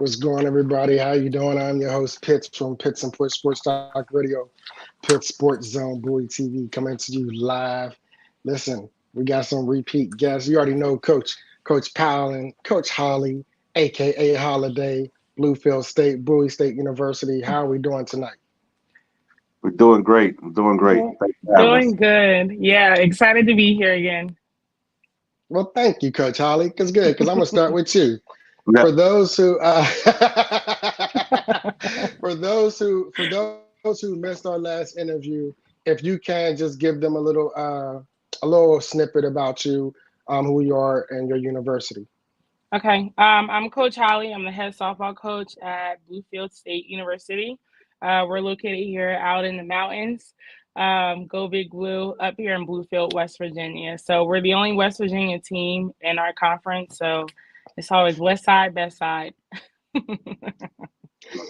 What's going on, everybody? How you doing? I'm your host, Pitts from Pitts and Push Sports Talk Radio, Pitts Sports Zone, Bowie TV, coming to you live. Listen, we got some repeat guests. You already know Coach Powell and Coach Holly, aka Holliday, Bluefield State, Bowie State University. How are we doing tonight? We're doing great. I'm doing great. Yeah, Thanks for having us. doing good. Yeah, excited to be here again. Well, thank you, Coach Holly. Because I'm gonna start with you. Yeah. For those who for those who missed our last interview, if you can just give them a little snippet about you, who you are and your university. Okay, I'm Coach Holly. I'm the head softball coach at Bluefield State University. We're located here out in the mountains. Go Big Blue up here in Bluefield, West Virginia. So we're the only West Virginia team in our conference. So it's always West Side, Best Side. Look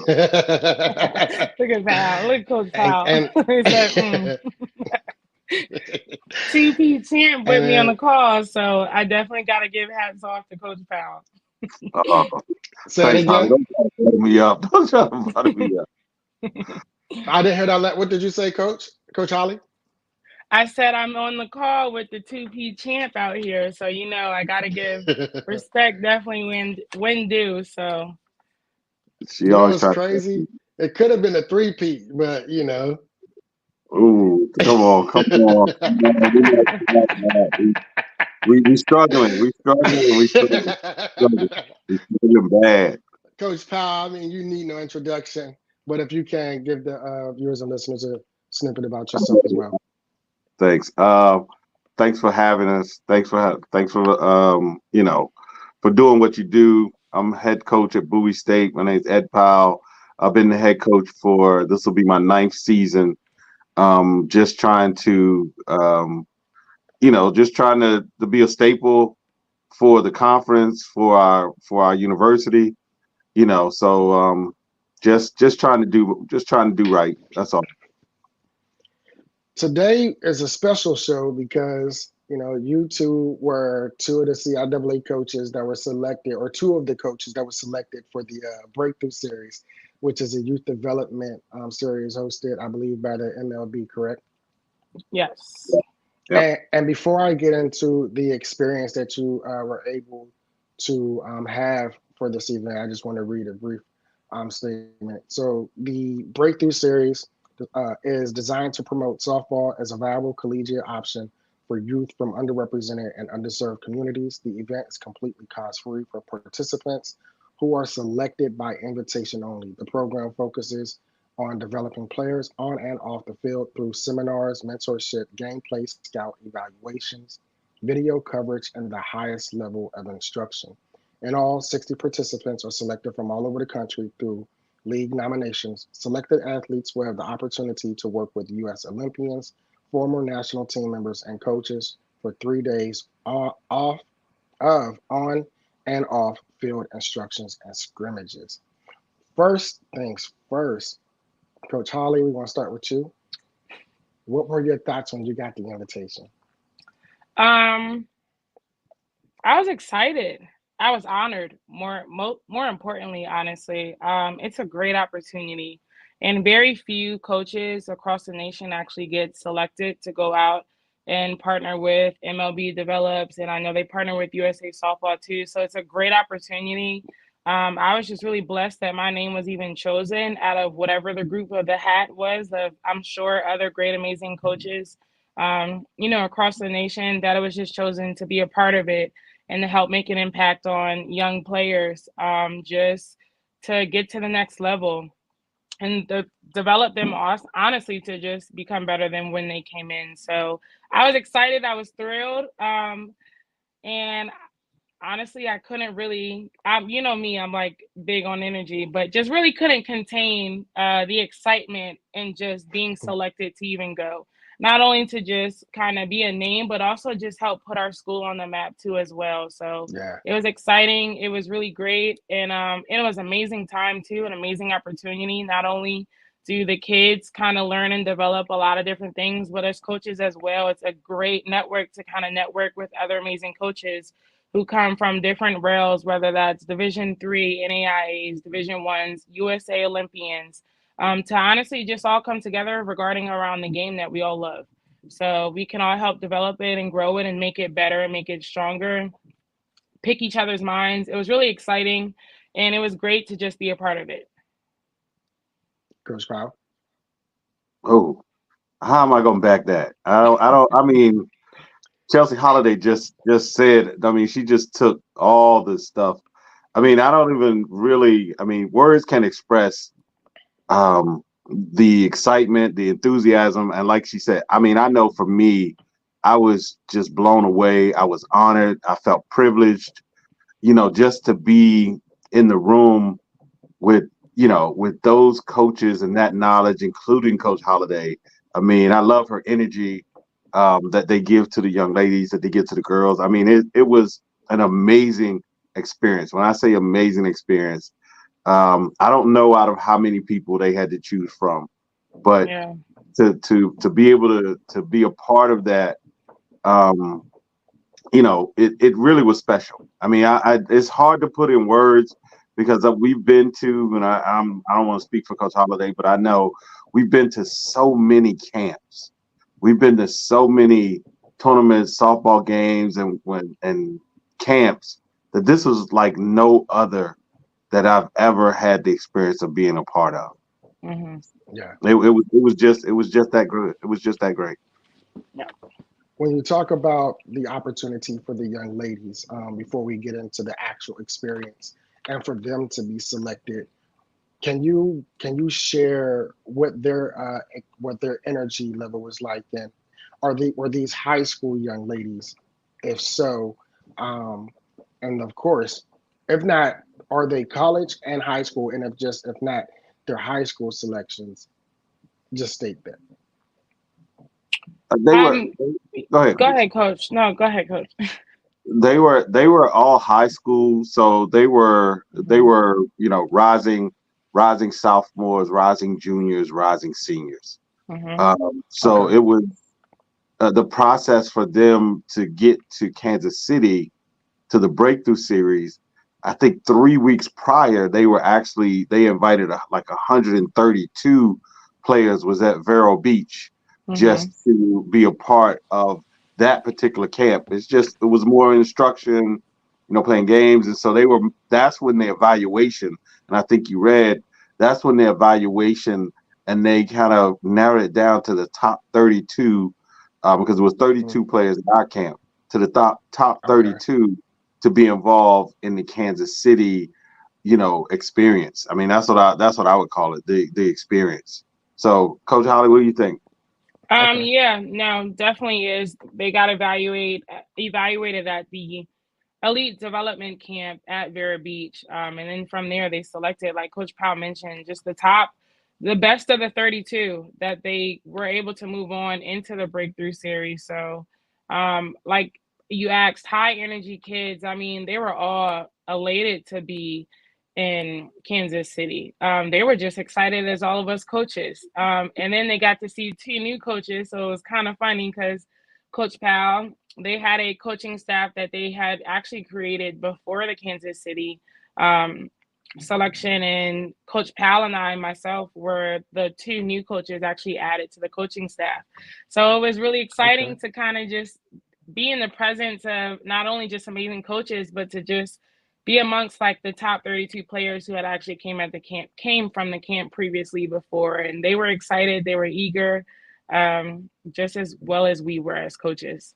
at Powell. Look, Coach and Powell. and He said, and 2P champ with me on the then call, so I definitely got to give hats off to Coach Powell. Uh, say it Thanks, Holly. again. Don't try to butter me up. Don't try to butter me up. I didn't hear that. What did you say, Coach Holly? I said I'm on the call with the 2P champ out here, so I got to give respect definitely when due. So She You know always what's tries crazy? to. It could have been a three-peat, but Ooh, come on, come on, come on. We like that. We struggling. We struggling. We struggling. Struggling. We struggling bad. Coach Powell, I mean, you need no introduction, but if you can give the viewers and listeners a snippet about yourself as well. Thanks. Thanks for having us. Thanks for for doing what you do. I'm head coach at Bowie State. My name's Ed Powell. I've been the head coach for this will be my ninth season. Just trying to just trying to be a staple for the conference for our university. Just trying to do right. That's all. Today is a special show because you two were two of the CIAA coaches that were selected, or two of the coaches that were selected for the Breakthrough Series, which is a youth development series hosted, I believe, by the MLB. Correct? yes. Yep. And before I get into the experience that you were able to have for this evening, I just want to read a brief statement. So, the Breakthrough Series is designed to promote softball as a viable collegiate option for youth from underrepresented and underserved communities. The event is completely cost free for participants who are selected by invitation only. The program focuses on developing players on and off the field through seminars, mentorship, gameplay, scout evaluations, video coverage, and the highest level of instruction. In all, 60 participants are selected from all over the country through league nominations. Selected athletes will have the opportunity to work with U.S. Olympians, former national team members, and coaches for 3 days on and off field instructions and scrimmages. First things first, Coach Holly, we want to start with you. What were your thoughts when you got the invitation? Um, I was excited. I was honored. More importantly, honestly, it's a great opportunity, and very few coaches across the nation actually get selected to go out and partner with MLB Develops, and I know they partner with USA Softball too. So it's a great opportunity. I was just really blessed that my name was even chosen out of whatever the group of the hat was. Of I'm sure other great, amazing coaches, across the nation, that it was just chosen to be a part of it and to help make an impact on young players, just to get to the next level and develop them honestly to just become better than when they came in. So I was excited. I was thrilled. And honestly, I couldn't really, me, I'm like big on energy, but just really couldn't contain the excitement and just being selected to even go. Not only to just kind of be a name, but also just help put our school on the map too as well. So Yeah. it was exciting. It was really great, and it was amazing time too, an amazing opportunity. Not only do the kids kind of learn and develop a lot of different things, but as coaches as well, it's a great network to kind of network with other amazing coaches who come from different rails, whether that's Division 3 NAIAs, Division 1s, USA Olympians, to honestly just all come together regarding around the game that we all love. So we can all help develop it and grow it and make it better and make it stronger, pick each other's minds. It was really exciting, and it was great to just be a part of it. Coach Powell. Oh, how am I gonna back that? I mean, Chelsea Holliday just said. I mean, she just took all the stuff. I mean, I don't even really. I mean, words can express um, the excitement, the enthusiasm, and like she said, I mean, I know for me, I was just blown away. I was honored. I felt privileged, just to be in the room with with those coaches and that knowledge, including Coach Holliday. I mean, I love her energy that they give to the young ladies, that they give to the girls. I mean, it was an amazing experience. When I say amazing experience, I don't know out of how many people they had to choose from, but Yeah. to be able to be a part of that, um, it really was special. I mean, it's hard to put in words because we've been to, and I don't want to speak for Coach Holiday, but I know we've been to so many camps, we've been to so many tournaments, softball games, and camps that this was like no other that I've ever had the experience of being a part of. Mm-hmm. Yeah. It was just that good. It was just that great. Yeah. When you talk about the opportunity for the young ladies, before we get into the actual experience, and for them to be selected, can you share what their energy level was like then? Were these high school young ladies? If so, um, and of course, if not, are they college and high school? And if not, their high school selections, just state that. They were. Um, Go ahead, Go Coach. ahead, coach. No, go ahead, coach. They were all high school, so they Mm-hmm. were rising sophomores, rising juniors, rising seniors. Mm-hmm. So Okay. it was the process for them to get to Kansas City to the Breakthrough Series. I think 3 weeks prior, they invited like 132 players was at Vero Beach Mm-hmm. just to be a part of that particular camp. It was more instruction, playing games, and so That's when the evaluation, and I think you read. That's when the evaluation, and they kind of narrowed it down to the top 32 because it was Mm, 32 players in our camp to the top okay. 32 to be involved in the Kansas City, experience. I mean, that's what I would call it, the experience. So, Coach Holly, what do you think? Okay. Yeah, no, definitely is. They got evaluated at the elite development camp at Vera Beach. And then from there, they selected, like Coach Powell mentioned, just the best of the 32 that they were able to move on into the breakthrough series. So, like you asked, high energy kids, I mean, they were all elated to be in Kansas City. They were just excited as all of us coaches. And then they got to see two new coaches. So it was kind of funny because Coach Powell, they had a coaching staff that they had actually created before the Kansas City um, selection. And Coach Powell and myself, were the two new coaches actually added to the coaching staff. So it was really Okay. exciting to kind of just be in the presence of not only just amazing coaches, but to just be amongst like the top 32 players who had actually came from the camp previously before, and they were excited, they were eager, just as well as we were as coaches.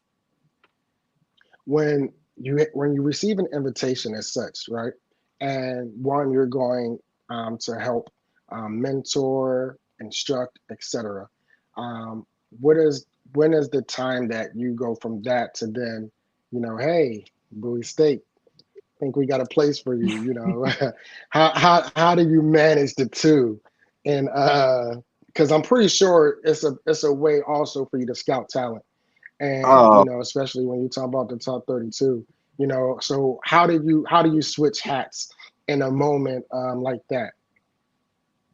When you receive an invitation as such, right? And one, you're going to help mentor, instruct, etc. Um, what is when is the time that you go from that to then, hey, Bowie State, think we got a place for you. How do you manage the two? And because I'm pretty sure it's a way also for you to scout talent, and Uh, especially when you talk about the top 32. So how do you switch hats in a moment like that?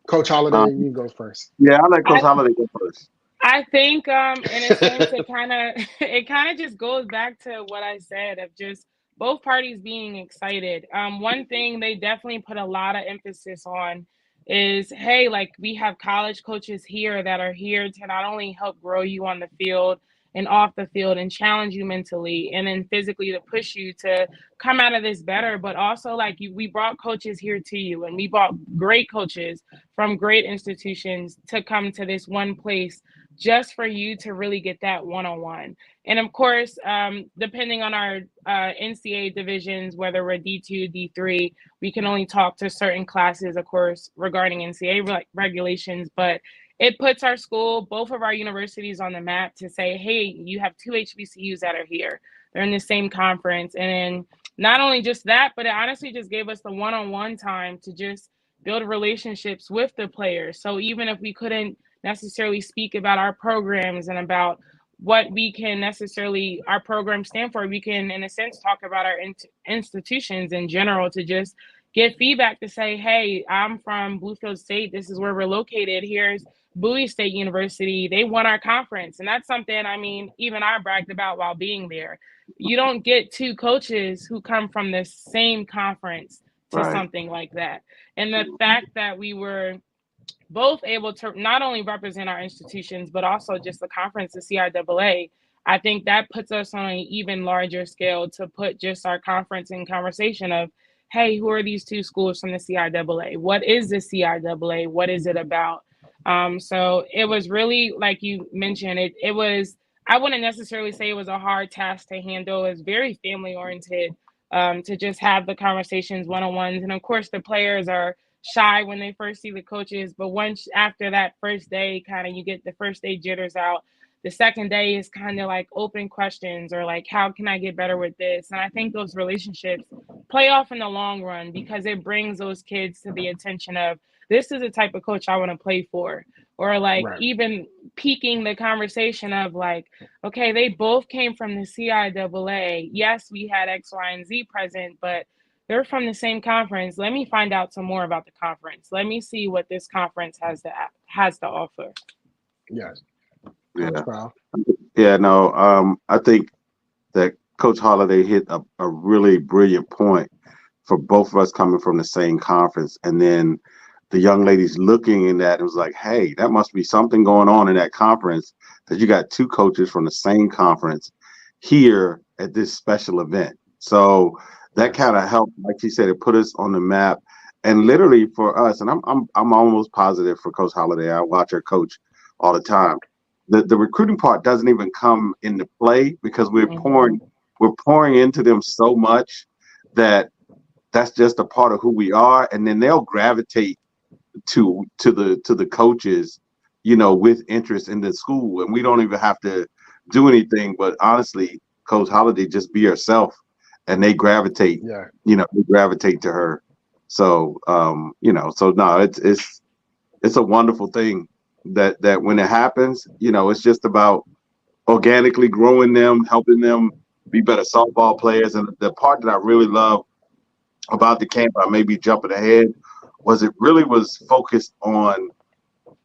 Coach Holiday, um, you go first. yeah, I'll let Coach I Holiday go first. I think in a sense it kind of it kind of just goes back to what I said of just both parties being excited. One thing they definitely put a lot of emphasis on is, hey, like we have college coaches here that are here to not only help grow you on the field and off the field and challenge you mentally and then physically to push you to come out of this better, but also like we brought coaches here to you, and we brought great coaches from great institutions to come to this one place just for you to really get that one-on-one. And of course, depending on our NCAA divisions, whether we're D2, D3, we can only talk to certain classes, of course, regarding NCAA regulations. But it puts our school, both of our universities, on the map to say, hey, you have two HBCUs that are here. They're in the same conference. And then not only just that, but it honestly just gave us the one-on-one time to just build relationships with the players. So even if we couldn't necessarily speak about our programs and about what we can necessarily our program stand for, we can in a sense talk about our institutions in general to just get feedback to say, hey, I'm from Bluefield State, this is where we're located, here's Bowie State University, they won our conference. And that's something, I mean, even I bragged about while being there. You don't get two coaches who come from the same conference to Right. something like that. And the fact that we were both able to not only represent our institutions, but also just the conference, the CIAA, I think that puts us on an even larger scale to put just our conference in conversation of, hey, who are these two schools from the CIAA? What is the CIAA? What is it about? So it was really, like you mentioned, it was, I wouldn't necessarily say it was a hard task to handle. It's very family oriented, to just have the conversations one-on-ones. And of course, the players are shy when they first see the coaches, but once after that first day, kind of you get the first day jitters out. The second day is kind of like open questions or like, how can I get better with this? And I think those relationships play off in the long run because it brings those kids to the attention of, this is the type of coach I want to play for. Or like Right. even piquing the conversation of like, okay, they both came from the CIAA. Yes, we had X, Y, and Z present, but they're from the same conference. Let me find out some more about the conference. Let me see what this conference has to offer. Yes. Coach Yeah. Powell. Yeah. No. I think that Coach Holliday hit a really brilliant point for both of us coming from the same conference, and then the young ladies looking in that, it was like, hey, that must be something going on in that conference that you got two coaches from the same conference here at this special event. So that Yes. kind of helped, like you said, it put us on the map. And literally for us, and I'm almost positive for Coach Holliday, I watch her coach all the time. The recruiting part doesn't even come into play because Mm-hmm. we're pouring into them so much that that's just a part of who we are, and then they'll gravitate to the coaches, with interest in the school, and we don't even have to do anything. But honestly, Coach Holiday, just be herself, and Yeah. they gravitate to her. So so no, it's a wonderful thing that when it happens, it's just about organically growing them, helping them be better softball players. And the part that I really love about the camp, I may be jumping ahead, was it really was focused on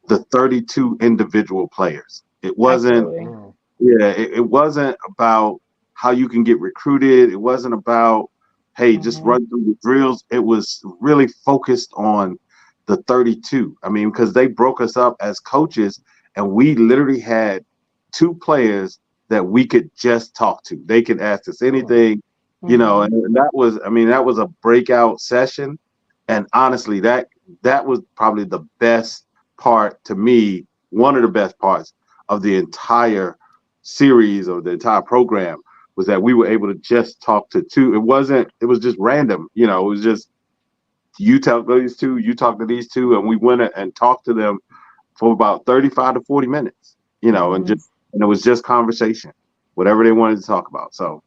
the 32 individual players. It wasn't, Absolutely. Mm. yeah, it wasn't about how you can get recruited. It wasn't about, hey, just Mm-hmm. run through the drills. It was really focused on the 32. I mean, because they broke us up as coaches, and we literally had two players that we could just talk to. They could ask us Mm. anything, Mm-hmm. and that was, I mean, that was a breakout session. And honestly, that was probably the best part to me, one of the best parts of the entire series or the entire program, was that we were able to just talk to two. It was just random, it was just you talk to these two, you talk to these two, and we went and talked to them for about 35 to 40 minutes, Mm-hmm. and it was just conversation, whatever they wanted to talk about. So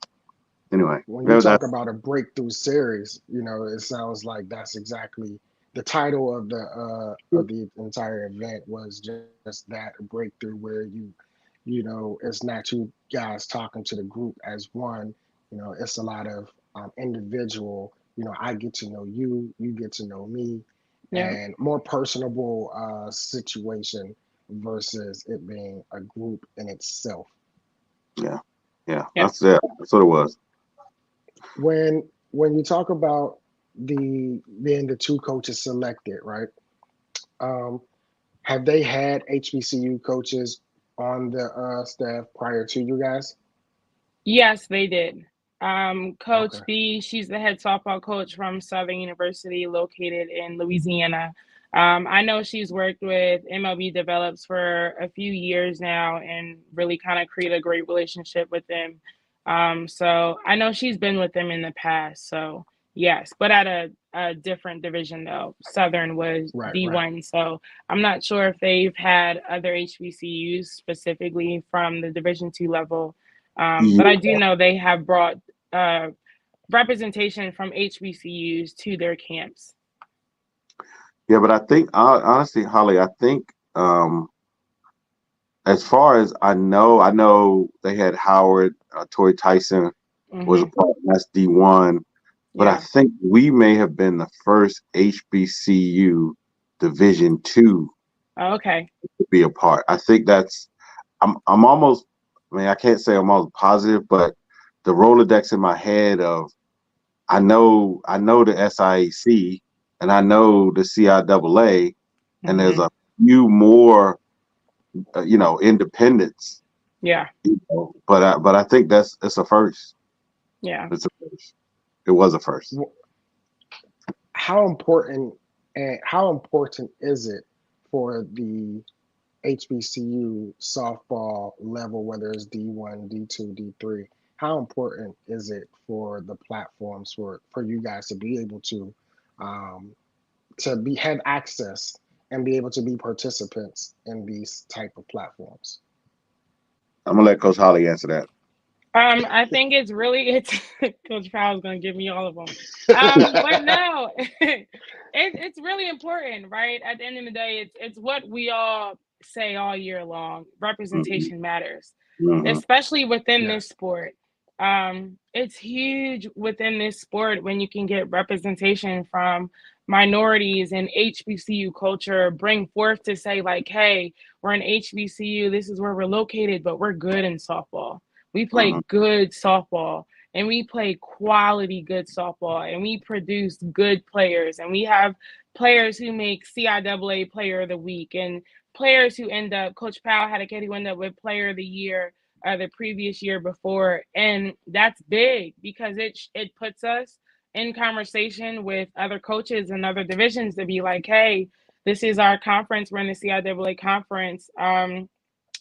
anyway, When you talk that's about a breakthrough series, it sounds like that's exactly the title of the entire event was just that, a breakthrough where it's not two guys talking to the group as one. It's a lot of individual. I get to know you, you get to know me, Yeah. and more personable situation versus it being a group in itself. yeah, yeah, Yeah. that's what it was. When you talk about the being the two coaches selected, right? Um, have they had HBCU coaches on the staff prior to you guys? Yes, they did. Okay. Coach B, she's the head softball coach from Southern University, located in Louisiana. I know she's worked with MLB Develops for a few years now and really kind of created a great relationship with them. So I know she's been with them in the past. So yes, but at a different division though. Southern was Right, right. D1. So I'm not sure if they've had other HBCUs specifically from the Division 2 level, Yeah, but I do know they have brought uh, representation from HBCUs to their camps. yeah, but I think honestly, Holly, I think as far as I know they had Howard, Torrey Tyson was a Hmm. part. That's D1, but I Yeah. think we may have been the first HBCU Division 2 Oh, okay. to be a part. I think that's I'm almost. I mean, I can't say I'm almost positive, but the Rolodex in my head of I know the SIAC and I know the CIAA, and there's Hmm. a few more independents, Yeah. but I think it's a first. Yeah. It's a first. It was a first. How important and how important is it for the HBCU softball level, whether it's D1, D2, D3? How important is it for the platforms for you guys um, to be have access and be able to be participants in these type of platforms? I'm gonna let Coach Holly answer that. I think it's Coach Powell's gonna give me all of them. But no, it's really important, right? At the end of the day, it's what we all say all year long. Hmm. Representation matters, Hmm. especially within Yes. this sport. It's huge within this sport when you can get representation from minorities and HBCU culture bring forth to say like, hey, we're an HBCU. This is where we're located, but we're good in softball. We play Hmm. good softball and we play quality good softball and we produce good players and we have players who make CIAA player of the week and players who end up, Coach Powell had a kid who ended up with player of the year the previous year before, and that's big because it puts us in conversation with other coaches and other divisions to be like, hey, this is our conference, we're in the CIAA conference.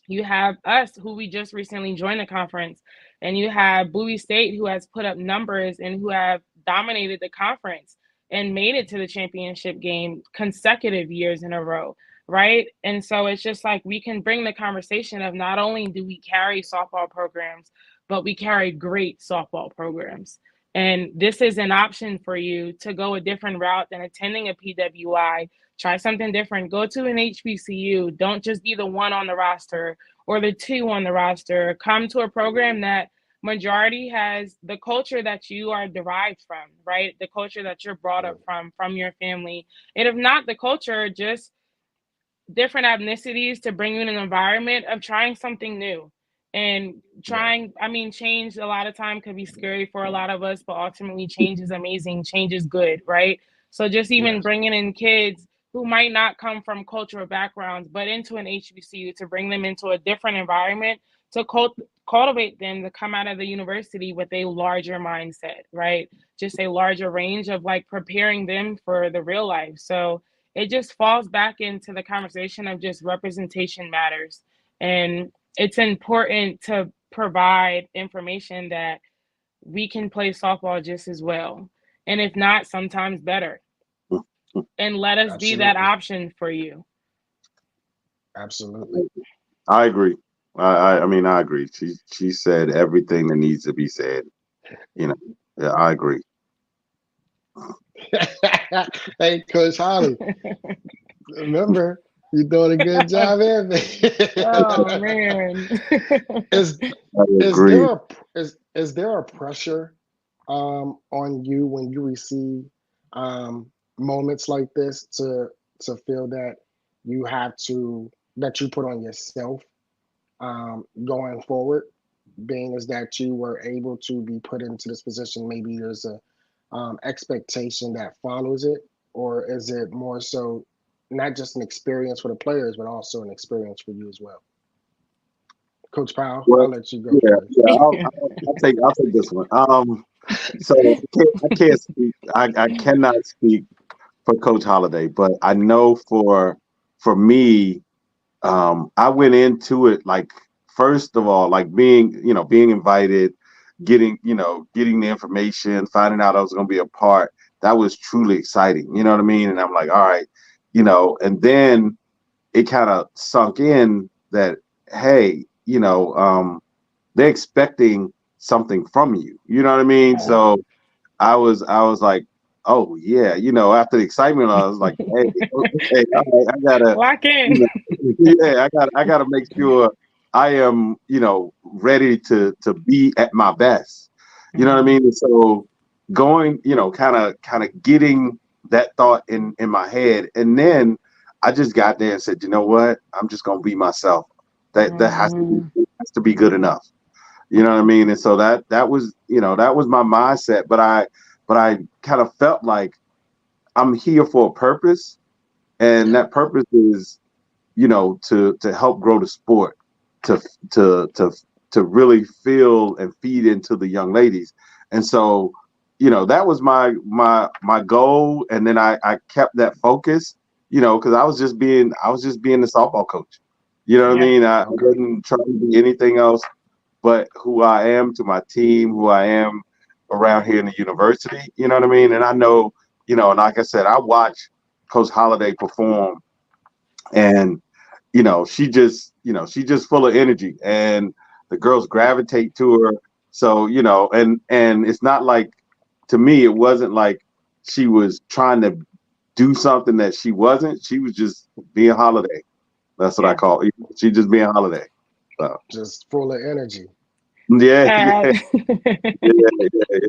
You have us who we just recently joined the conference, and you have Bowie State who has put up numbers and who have dominated the conference and made it to the championship game consecutive years in a row, right? And so it's just like we can bring the conversation of not only do we carry softball programs, but we carry great softball programs. And this is an option for you to go a different route than attending a PWI. Try something different. Go to an HBCU. Don't just be the one on the roster or the two on the roster. Come to a program that majority has the culture that you are derived from, right? The culture that you're brought up from your family. And if not the culture, just different ethnicities to bring you in an environment of trying something new and Right. trying. I mean, change a lot of time can be scary for a lot of us, but ultimately change is amazing, change is good, right? So just even Yes. bringing in kids who might not come from cultural backgrounds but into an HBCU to bring them into a different environment to cultivate them to come out of the university with a larger mindset, right? Just a larger range of like preparing them for the real life. So it just falls back into the conversation of just representation matters. And it's important to provide information that we can play softball just as well. And if not, sometimes better. And let us be that Absolutely. option for you. Absolutely. I agree. I mean, I agree. She said everything that needs to be said. You know, yeah, I agree. Hey, Coach Holly, remember you're doing a good job, man. Oh man. is I is agree. there a is there a pressure on you when you receive moments like this to feel that you have to that you put on yourself going forward? being is that you were able to be put into this position? Maybe there's a expectation that follows it, or is it more so not just an experience for the players, but also an experience for you as well? Coach Powell, Well, I'll let you go yeah, first. yeah. I'll take this one. So I can't speak. I cannot speak for Coach Holliday, but I know for me, I went into it like first of all, like being invited, getting the information, finding out I was going to be a part. That was truly exciting. You know what I mean? And I'm like, all right, and then it kind of sunk in that, hey, they're expecting something from you. You know what I mean? Yeah. So I was like, oh yeah, after the excitement, I was like, hey, okay, all right, I gotta, Lock in. you yeah, I gotta make sure I am, ready to be at my best. You know what I Mhm. mean? And so going, kind of getting that thought in my head, and then I just got there and said, you know what? I'm just gonna be myself. That Mhm. has to be good enough. You know what I mean? And so that was my mindset. But I kind of felt like I'm here for a purpose, and Yeah, that purpose is, to help grow the sport, to to to to really feel and feed into the young ladies. And so, that was my goal. And then I kept that focus, because I was just being the softball coach. You know what I Yeah. mean? I okay. wasn't trying to be anything else but who I am to my team, who I am around here in the university. You know what I mean? And I know, and like I said, I watch Coach Holiday perform, and she's just full of energy, and the girls gravitate to her. So and it's not like, to me, it wasn't like she was trying to do something that she wasn't. She was just being Holiday. That's what I Yeah. call it. She just being Holiday. So Just full of energy. yeah, Uh, yeah,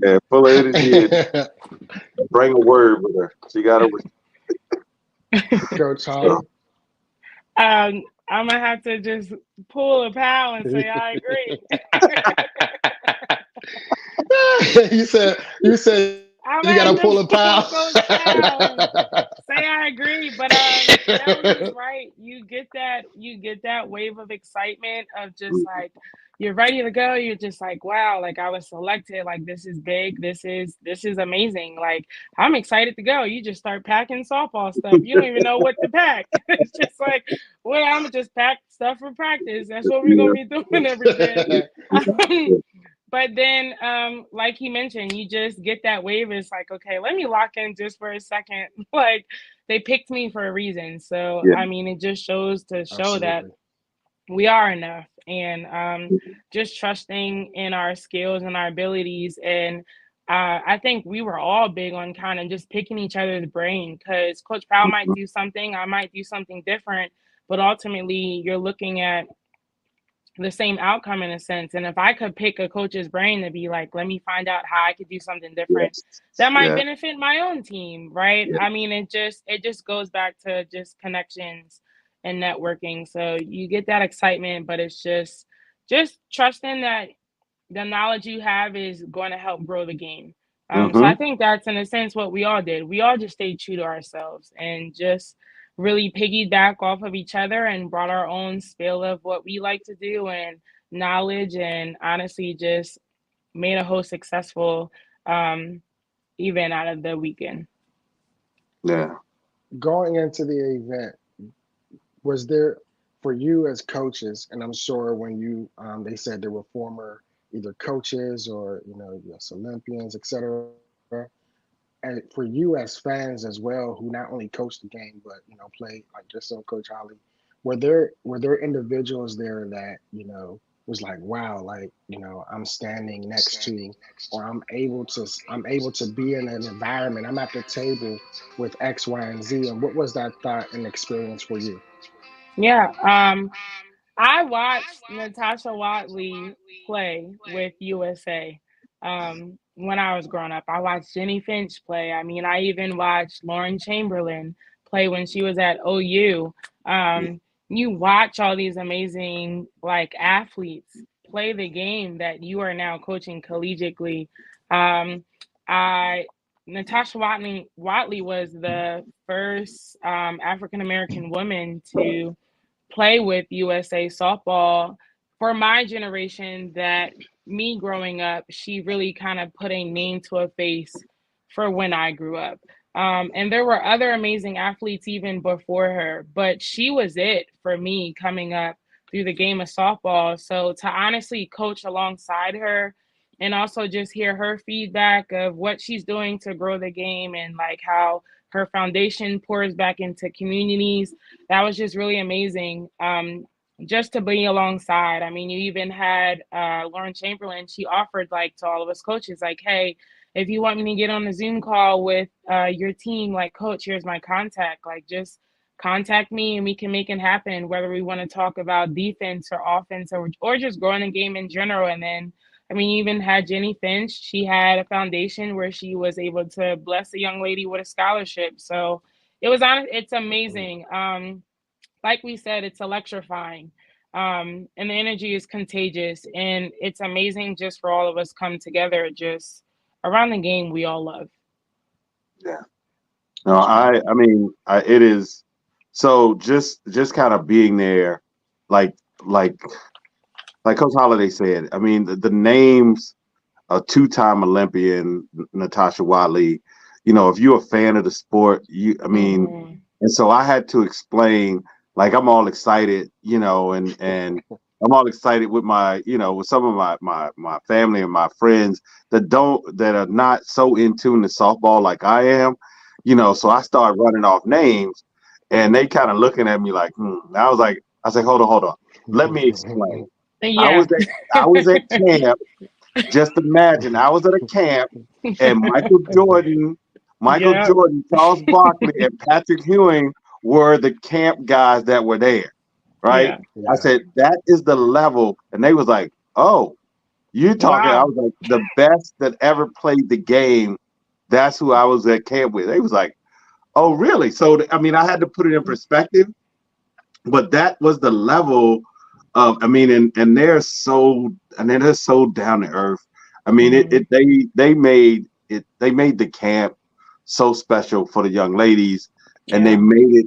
yeah, full of energy, and bring a word with her. She got to. Coach So, Holly. I'm gonna have to just pull a pal and say I agree. you said you got to pull a I'm gonna have pal. to pull Coach Powell and say I agree. But no, he's right. You get that wave of excitement of just like you're ready to go. You're just like, wow, like I was selected. Like this is big. This is amazing. Like I'm excited to go. You just start packing softball stuff. You don't even know what to pack. It's just like, well, I'm gonna just pack stuff for practice. That's what we're gonna yeah, be doing every day. Um, but then, like he mentioned, you just get that wave. It's like, okay, let me lock in just for a second. Like they picked me for a reason. So yeah, I mean, it just shows to show that Absolutely. we are enough, and just trusting in our skills and our abilities. And I think we were all big on kind of just picking each other's brain because Coach Powell might do something, I might do something different, but ultimately you're looking at the same outcome in a sense. And if I could pick a coach's brain to be like, let me find out how I could do something different, yes, that might yeah, benefit my own team, right? yeah. I mean, it just goes back to just connections and networking. So you get that excitement, but it's just trusting that the knowledge you have is going to help grow the game. So I Mm-hmm. think that's in a sense what we all did. We all just stayed true to ourselves and just really piggyback off of each other and brought our own spill of what we like to do and knowledge, and honestly just made a whole successful um, event out of the weekend. Yeah. Going into the event, was there for you as coaches, and I'm sure when you they said there were former either coaches or US Olympians, etc. And for you as fans as well, who not only coached the game but played like yourself, Coach Holly, were there individuals there that was like, wow, like I'm standing next to, or I'm able to be in an environment, I'm at the table with X, Y, and Z, and what was that thought and experience for you? Yeah, I watched Natasha Watley play with USA when I was growing up. I watched Jenny Finch play. I mean, I even watched Lauren Chamberlain play when she was at OU. You watch all these amazing like athletes play the game that you are now coaching collegiately. Um, I Natasha Watley was the first African American woman to play with USA softball for my generation. That me growing up, she really kind of put a name to a face for when I grew up. And there were other amazing athletes even before her, but she was it for me coming up through the game of softball. So to honestly coach alongside her and also just hear her feedback of what she's doing to grow the game and like how her foundation pours back into communities, that was just really amazing. Just to be alongside. I mean, you even had Lauren Chamberlain. She offered like to all of us coaches, like, hey, if you want me to get on a Zoom call with your team, like, coach, here's my contact. Like, just contact me and we can make it happen, whether we want to talk about defense or offense or just growing the game in general. And then, I mean, you even had Jenny Finch. She had a foundation where she was able to bless a young lady with a scholarship. So it's amazing. Like we said, it's electrifying. And the energy is contagious. And it's amazing just for all of us come together just around the game we all love. Yeah. No, I mean, it is. So just kind of being there, like like like Coach Holliday said. I mean, the names, a two-time Olympian, Natasha Watley. You know, if you're a fan of the sport, I mean, Mm-hmm. and so I had to explain, like, I'm all excited, and I'm all excited with with some of my family and my friends that are not so in tune to softball like I am, So I started running off names, and they kind of looking at me like, I was like, hold on, let me explain. I Yeah. was at I was at camp. Just imagine, I was at a camp, and Michael Yep. Jordan, Charles Barkley, and Patrick Ewing were the camp guys that were there, right? Yeah. I Yeah. said, that is the level. And they was like, oh, you talking? I Wow. was like, the best that ever played the game. That's who I was at camp with. They was like, oh, really? So, I mean, I had to put it in perspective, but that was the level of, I mean, and they're so down to earth. I mean, Mm-hmm. they made the camp so special for the young ladies, and Yeah.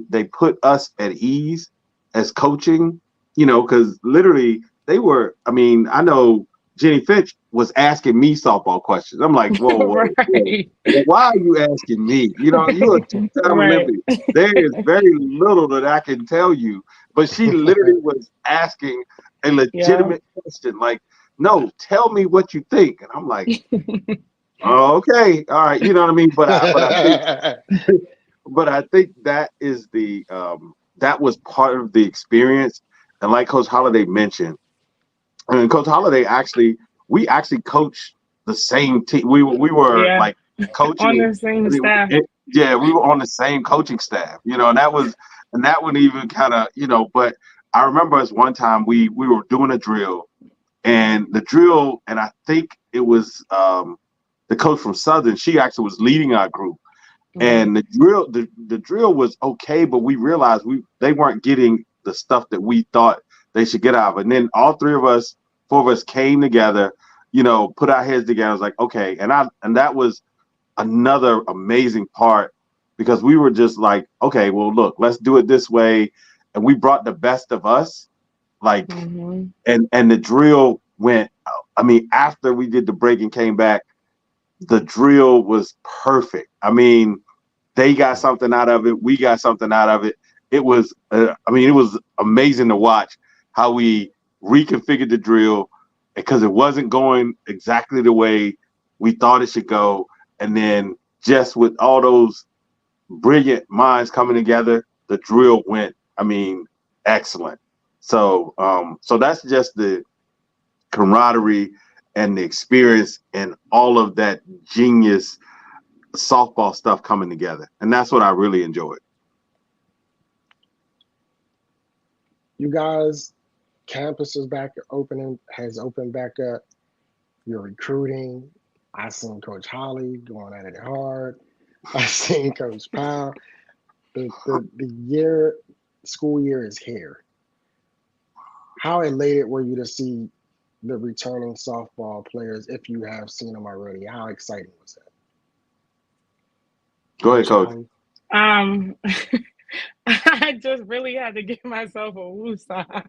they put us at ease as coaching, because literally they were, I mean, I know Jenny Finch was asking me softball questions. I'm like, whoa. Right. Well, why are you asking me? You're a two-time Right. Olympian. There is very little that I can tell you, but she literally was asking a Yeah. legitimate question, like, no, tell me what you think. And I'm like, oh, okay, all right, you know what I mean? But I think that is that was part of the experience. And like Coach Holliday mentioned, and Coach Holiday we actually coached the same team. We were Yeah. like On coaching. the same I mean, staff. yeah, we were on the same coaching staff, and that would even kind of, but I remember us one time we were doing a drill, and I think it was the coach from Southern. She actually was leading our group, Mm-hmm. and the drill was okay, but we realized they weren't getting the stuff that we thought they should get out of it. And then all four of us came together, put our heads together. I was like, okay, and that was another amazing part, because we were just like, okay, well, look, let's do it this way, and we brought the best of us, like, Mm-hmm. and the drill went. I mean, after we did the break and came back, the drill was perfect. I mean, they got something out of it. We got something out of it. It was amazing to watch how we reconfigured the drill, because it wasn't going exactly the way we thought it should go. And then just with all those brilliant minds coming together, the drill went, I mean, excellent. So that's just the camaraderie and the experience and all of that genius softball stuff coming together. And that's what I really enjoyed. You guys, campus is back opening, has opened back up. You're recruiting. I seen Coach Holly going at it hard. I seen Coach Powell. The school year is here. How elated were you to see the returning softball players if you have seen them already? How exciting was that? Go ahead, Coach Coach. Holly? Um, I just really had to give myself a woosah.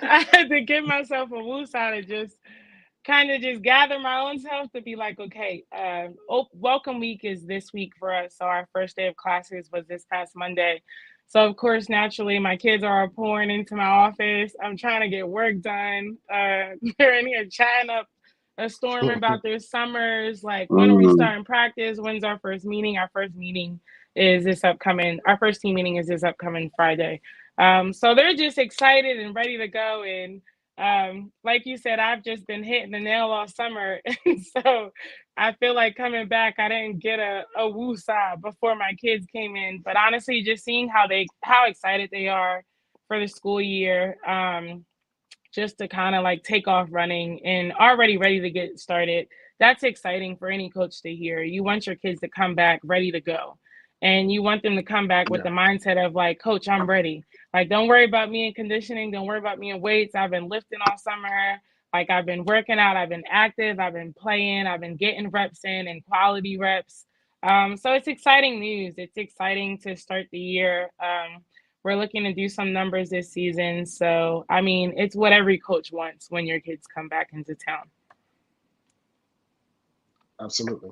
I had to give myself a woosah to just kind of just gather my own self to be like, okay, welcome week is this week for us. So our first day of classes was this past Monday. So of course, naturally, my kids are pouring into my office. I'm trying to get work done. They're in here chatting up a storm about their summers. Like, when are we Mm, starting practice? When's our first meeting? Our first meeting is this upcoming. Our first team meeting is this upcoming Friday. So they're just excited and ready to go. And like you said, I've just been hitting the nail all summer. And so I feel like coming back, I didn't get a woo-saw before my kids came in. But honestly, just seeing how excited they are for the school year, just to kind of like take off running and already ready to get started. That's exciting for any coach to hear. You want your kids to come back ready to go. And you want them to come back with Yeah. the mindset of like, Coach, I'm ready. Like, don't worry about me in conditioning. Don't worry about me in weights. I've been lifting all summer. Like, I've been working out. I've been active. I've been playing. I've been getting reps in and quality reps. So it's exciting news. It's exciting to start the year. We're looking to do some numbers this season. So, I mean, it's what every coach wants when your kids come back into town. Absolutely.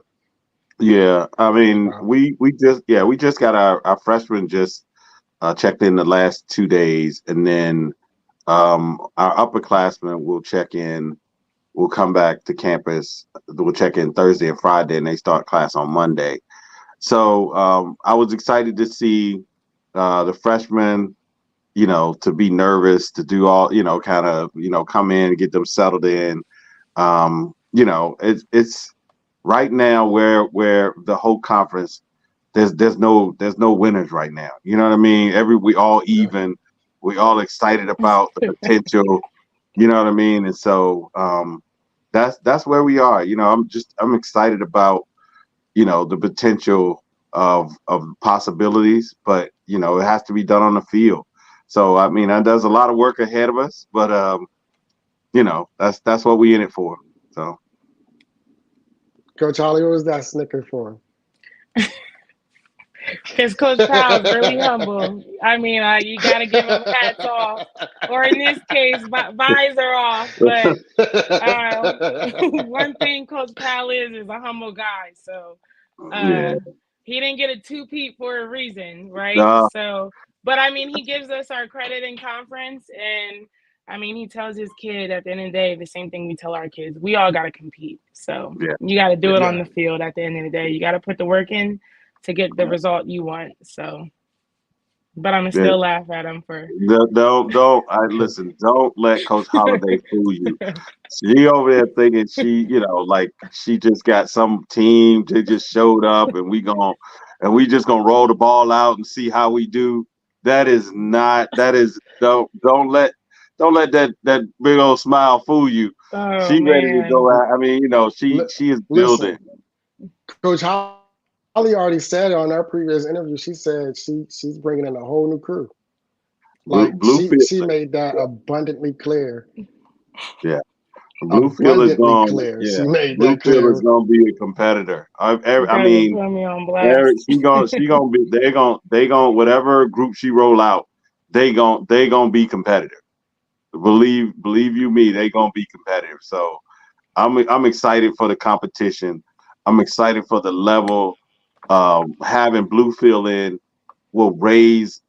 yeah, I Coach mean, Powell. we just got our freshmen just checked in the last 2 days, and then our upperclassmen will check in. We'll come back to campus. We'll check in Thursday and Friday, and they start class on Monday. So I was excited to see the freshmen, to be nervous, to do all, kind of, come in and get them settled in. It's right now where the whole conference, there's no winners right now. You know what I mean? We all Yeah. even, we all excited about the potential. You know what I mean? And so that's where we are. I'm excited about the potential of possibilities, but it has to be done on the field. So I mean, there's a lot of work ahead of us, but that's what we in it for. So Coach Holly, what was that snicker for? Because Coach Powell's really humble. I mean, you got to give him hats off, or in this case, visor off. But uh, one thing Coach Powell is a humble guy. So yeah, uh, he didn't get a two-peat for a reason, right? uh, So, but I mean, he gives us our credit in conference. And I mean, he tells his kid at the end of the day the same thing we tell our kids. We all got to compete. So yeah, you got to do it on Yeah. the field at the end of the day. You got to put the work in to get the result you want. So, but I'm gonna yeah. still laugh at him for. Don't. I listen. Don't let Coach Holliday fool you. She over there thinking she, like she just got some team. They just showed up, and we just gonna roll the ball out and see how we do. That is not. That is don't let that big old smile fool you. Oh She ready to go man. out. I mean, Li- she is building. Listen, Coach Holly already said on our previous interview. She said she's bringing in a whole new crew. Like she Bluefield. made that abundantly clear. Yeah. Bluefield is Abundantly going. clear. She Yeah. made that Bluefield is clear. going to be a competitor. You I guys are mean, putting me on Eric, blast. she gonna be they gonna whatever group she roll out, they gonna be competitive. Believe you me, they gonna be competitive. So I'm excited for the competition. I'm excited for the level. Having Bluefield in will raise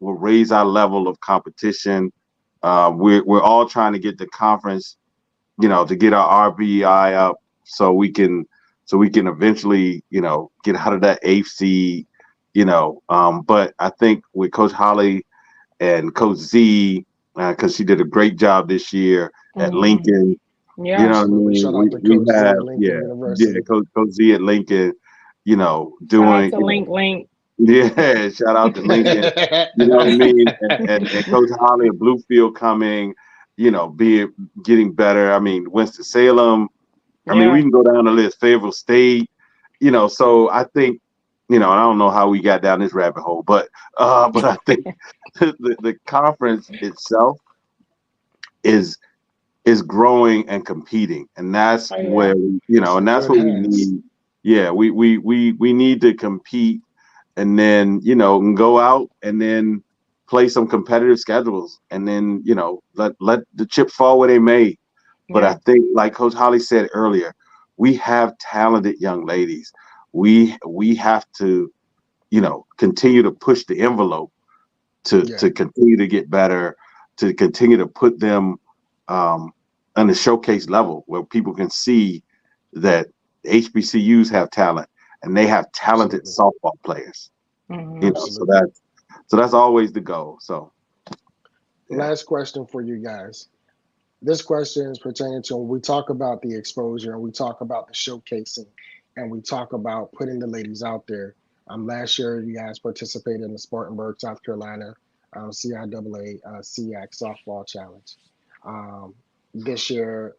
our level of competition. We're all trying to get the conference, to get our RBI up so we can eventually, get out of that eighth seed, but I think with Coach Holly and Coach Z, because she did a great job this year at Mm, Lincoln. You know yeah. what I Absolutely. mean? Shout We out to we Coach Z have at Lincoln University. Coach Z at Lincoln, Shout out doing, to Link Link. yeah, shout out to Lincoln. You know what I mean? And Coach Holly and Bluefield coming, be getting better. I mean, Winston-Salem. I mean, we Yeah. can go down the list. Fayetteville State. So I think, I don't know how we got down this rabbit hole, but I think the conference itself is is growing and competing, and that's Oh where yeah. and Certainly that's it what we has. need. Yeah, we need to compete, and then and go out and then play some competitive schedules, and then let the chips fall where they may. But I Yeah. think, like Coach Holly said earlier, we have talented young ladies. We have to continue to push the envelope Yeah, to continue to get better, to continue to put them um, on the showcase level where people can see that HBCUs have talent and they have talented absolutely. softball players. So Absolutely. that's always the goal. So yeah, Last question for you guys. This question is pertaining to when we talk about the exposure and we talk about the showcasing and we talk about putting the ladies out there. Last year, you guys participated in the Spartanburg, South Carolina CIAA SEAC softball challenge. Um, this year,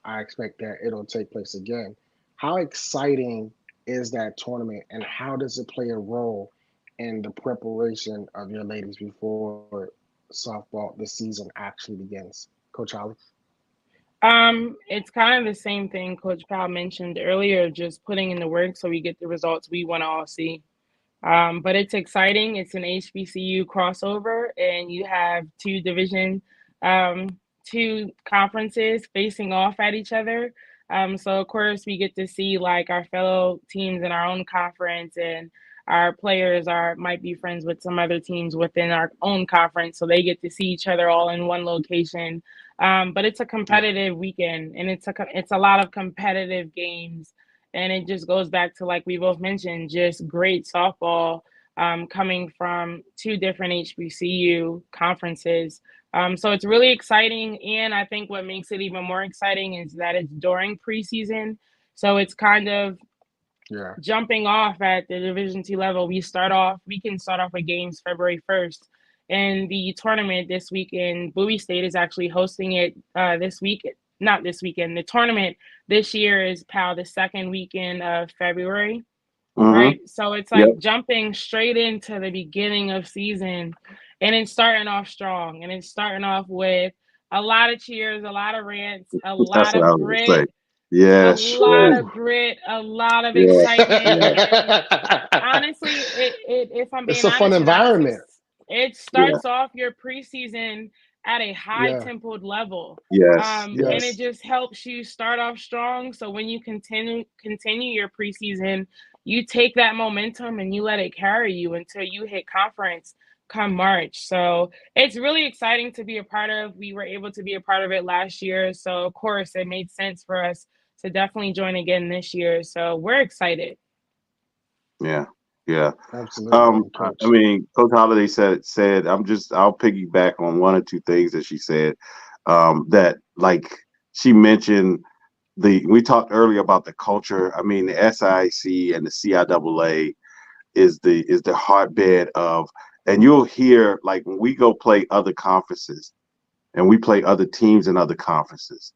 I expect that it'll take place again. How exciting is that tournament, and how does it play a role in the preparation of your ladies before softball the season actually begins? Coach Holly? It's kind of the same thing Coach Powell mentioned earlier, just putting in the work so we get the results we want to all see. But it's exciting. It's an HBCU crossover, and you have um, two conferences facing off at each other. So of course we get to see like our fellow teams in our own conference, and our players are might be friends with some other teams within our own conference, so they get to see each other all in one location. But it's a Yeah, competitive weekend, and it's a lot of competitive games, and it just goes back to like we both mentioned, just great softball coming from two different HBCU conferences. So it's really exciting, and I think what makes it even more exciting is that it's during preseason. So it's kind of yeah, jumping off at the Division Two level. We can start off with games February 1st. And the tournament this weekend, Bowie State is actually hosting it this week. Not this weekend. The tournament this year is the second weekend of February, mm-hmm. right? So it's Yep, like jumping straight into the beginning of season, and it's starting off strong, and it's starting off with a lot of cheers, a lot of rants, that's what I was gonna say. Yes, woo, a lot of yeah, excitement. yeah, And honestly, if I'm it's being a fun honest, environment. it yeah, starts off your preseason at a high Yeah, tempoed level. yes, And it yes, yes, just helps you start off strong. So when you continue your preseason, you take that momentum and you let it carry you until you hit conference come March. So it's really exciting to be a part of. We were able to be a part of it last year. So of course it made sense for us to definitely join again this year. So we're excited. yeah, yeah. absolutely. And I coach. mean, Coach Holiday said I'll piggyback on one or two things that she said. That like she mentioned we talked earlier about the culture. I mean, the SIC and the CIAA is the heartbed of, and you'll hear like when we go play other conferences and we play other teams in other conferences.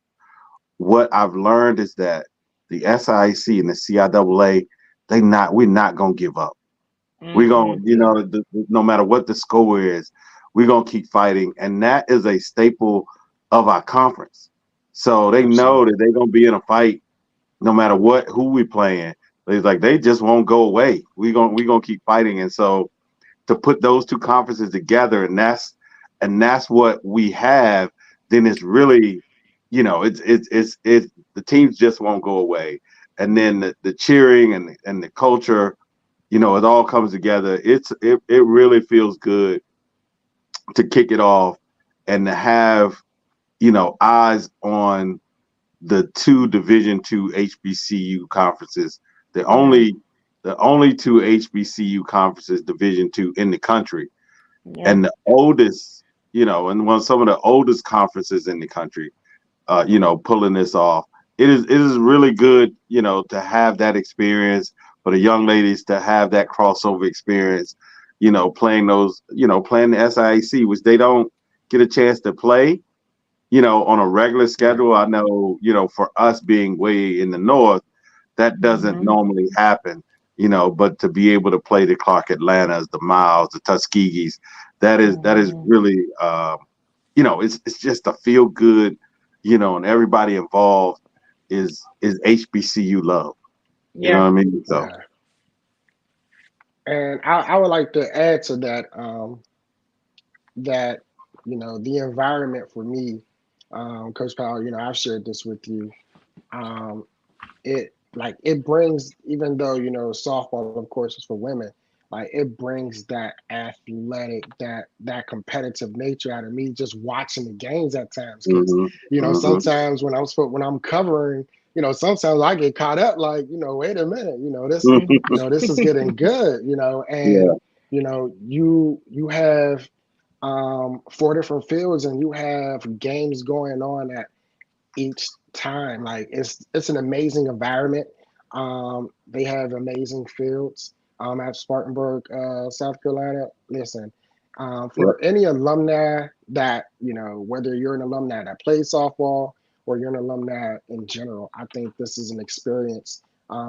What I've learned is that the SIC and the CIAA, we're not gonna give up. We're gonna, Yeah, no matter what the score is, we're gonna keep fighting, and that is a staple of our conference. So they know that absolutely. they're gonna be in a fight no matter who we playing. It's like they just won't go away. We gonna keep fighting, and so to put those two conferences together, and that's what we have. Then it's really, it's the teams just won't go away, and then the cheering and the culture, it all comes together. It really feels good to kick it off and to have eyes on the two Division II HBCU conferences, the Yeah. only the only two HBCU conferences Division II in the country, Yeah. and the oldest, and some of the oldest conferences in the country, pulling this off. It is really good, to have that experience, for the young ladies to have that crossover experience, playing the SIAC, which they don't get a chance to play, on a regular Yeah, schedule. I know, for us being way in the north, that doesn't Hmm. normally happen, but to be able to play the Clark Atlantas, the Miles, the Tuskegees, that is Hmm. really it's just a feel good, and everybody involved is HBCU love. You know Yeah. what I mean? So Yeah. And I would like to add to that, that, the environment for me, Coach Powell, I've shared this with you. Um, it brings, even though, softball, of course, is for women, like it brings that athletic, that competitive nature out of me just watching the games at times. Because, hmm hmm sometimes when I'm covering, sometimes I get caught up, like, wait a minute, this is getting good, and yeah, you have four different fields, and you have games going on at each time. Like it's an amazing environment. They have amazing fields. At Spartanburg, South Carolina. Listen, yeah, for any alumni that, whether you're an alumni that plays softball or you're an alumni in general, I think this is an experience,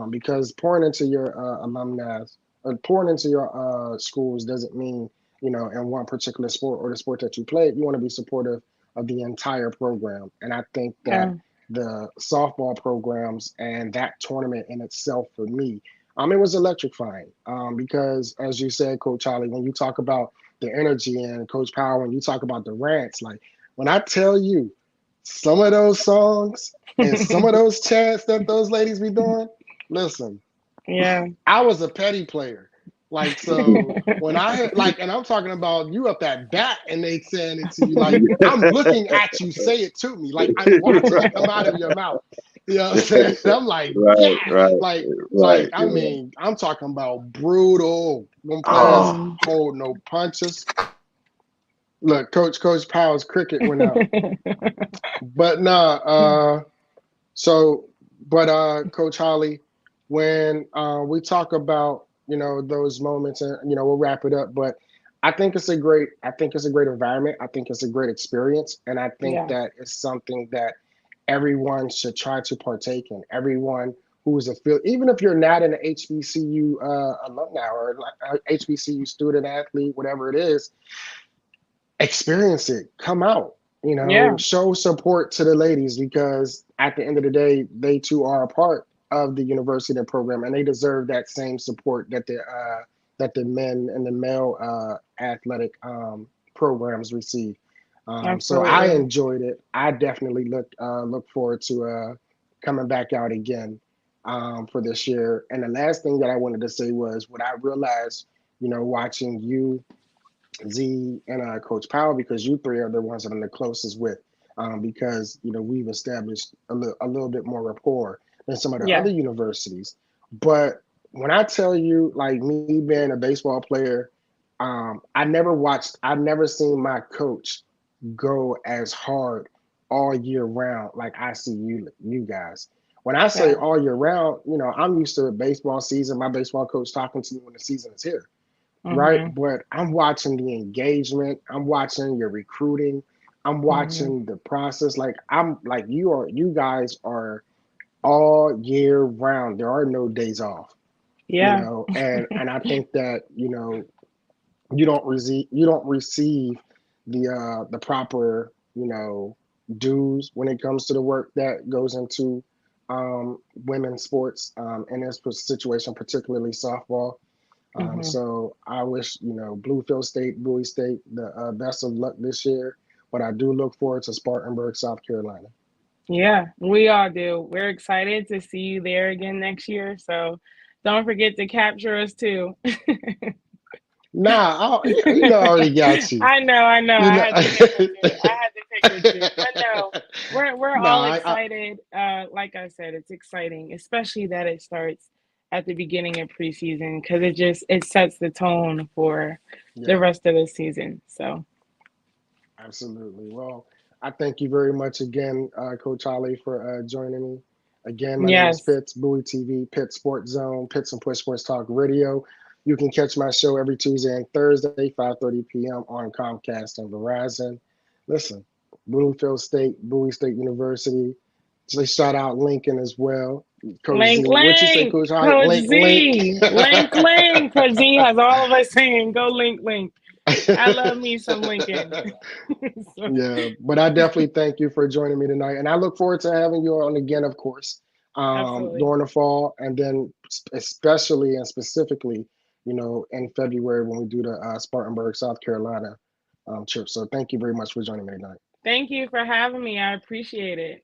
because pouring into your alumni or pouring into your schools doesn't mean, in one particular sport or the sport that you play. You want to be supportive of the entire program. And I think that Yeah. the softball programs and that tournament in itself for me, it was electrifying, because, as you said, Coach Holly, when you talk about the energy, and Coach Power, when you talk about the rants, like when I tell you some of those songs and some of those chants that those ladies be doing, listen, Yeah. I was a petty player. Like, so when like, and I'm talking about you up that bat and they saying it to you, like I'm looking at you say it to me, like I'm watching it come out of your mouth. You know what I'm saying? And I'm like, yeah, right, right, like right. I mean, I'm talking about brutal. Them players Oh, Mhm. hold no punches. Look, Coach Powell's cricket went out, but nah. So, but Coach Holly, when we talk about, those moments, and we'll wrap it up. But I think it's a great environment. I think it's a great experience, and I think Yes. that it's something that everyone should try to partake in. Everyone who is a field, even if you're not an HBCU alumni or like HBCU student athlete, whatever it is, experience it, come out, Yeah. show support to the ladies, because at the end of the day, they too are a part of the university and program, and they deserve that same support that the men and the male athletic programs receive. So I Absolutely. enjoyed it. I definitely look forward to coming back out again for this year. And the last thing that I wanted to say was what I realized, watching you, Z, and Coach Powell, because you three are the ones that I'm the closest with, because we've established a little bit more rapport than some of the Yeah. other universities. But when I tell you, like me being a baseball player, I've never seen my coach go as hard all year round like I see you guys. When I say Yeah. all year round, I'm used to baseball season, my baseball coach talking to me when the season is here, right? Mhm. But I'm watching the engagement. I'm watching your recruiting. I'm Mhm. watching the process. Like I'm like you guys are all year round. There are no days off, Yeah. and I think that, you don't receive the proper, dues when it comes to the work that goes into women's sports, in this situation, particularly softball. Mhm. So I wish, Bluefield State, Bowie State, the best of luck this year. But I do look forward to Spartanburg, South Carolina. Yeah, we all do. We're excited to see you there again next year. So don't forget to capture us too. Nah, I already got you. I know. You I know, had to pick with you. I had to pick with you. But no, we're all nah, excited. Like I said, it's exciting, especially that it starts at the beginning of preseason because it sets the tone for the yeah, rest of the season. So absolutely. Well, I thank you very much again, Coach Holly, for joining me. Again, my name is yes. Pitts, Bowie TV, Pitt Sports Zone, Pitts and Push Sports Talk Radio. You can catch my show every Tuesday and Thursday, 5:30 p.m. on Comcast and Verizon. Listen, Bluefield State, Bowie State University. So shout out Lincoln as well. Coach Link, Z, what you say, link, Coach Holly? Coach Link, link. Z. Link, link. Coach Z has all of us saying, go link, link. I love me some Lincoln. So, Yeah, but I definitely thank you for joining me tonight, and I look forward to having you on again, of course, absolutely. during the fall, and then especially and specifically, in February when we do the Spartanburg, South Carolina trip. So thank you very much for joining me tonight. Thank you for having me. I appreciate it.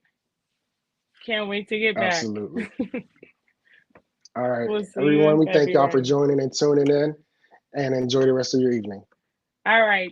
Can't wait to get back. Absolutely. All right, We'll see you everyone, in we thank y'all for February. joining and tuning in, and enjoy the rest of your evening. All right.